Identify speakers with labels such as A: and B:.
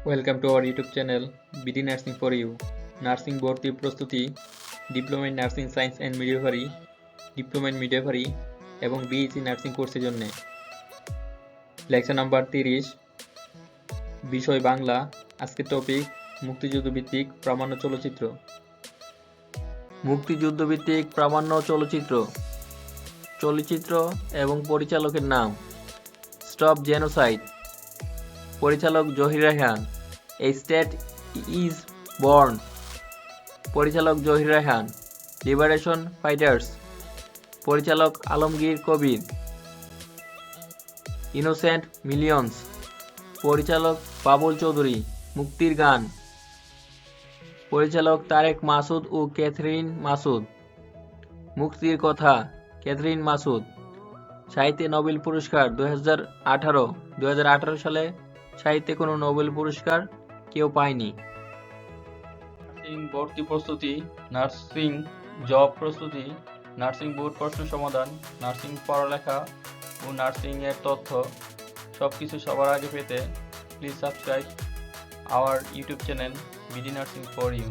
A: Welcome to our YouTube channel BD Nursing for You. Narsing Vorti Prostuti, Diploma in Nursing Science and Midwifery, Diploma in Midwifery এবং BEC nursing কোর্সের জন্য lecture number 30 বিষয় বাংলা। আজকের topic মুক্তিযুদ্ধ ভিত্তিক প্রামাণ্য চলচ্চিত্র। মুক্তিযুদ্ধ ভিত্তিক প্রামাণ্য চলচ্চিত্র, চলচ্চিত্র এবং পরিচালকের নাম। স্টপ জেনোসাইড, পরিচালক Zahir Raihan. A state is born, পরিচালক জহির রায়হান। লিবারেশন ফাইটার্স, পরিচালক আলমগীর কবির। ইনোসেন্ট মিলিয়ন্স, পরিচালক বাবুল চৌধুরী। মুক্তির গান, পরিচালক তারেক মাসুদ ও ক্যাথরিন মাসুদ। মুক্তির কথা, ক্যাথরিন মাসুদ। সাহিত্যে নোবেল পুরস্কার 2018 সালে সাহিত্যে কোনো নোবেল পুরস্কার কেউ পায়নি। নার্সিং ভর্তি প্রস্তুতি, নার্সিং জব প্রস্তুতি, নার্সিং বোর্ড প্রশ্ন সমাধান, নার্সিং পড়ালেখা ও নার্সিং এর তথ্য সবকিছু সবার আগে পেতে please subscribe our YouTube channel BD Nursing for You.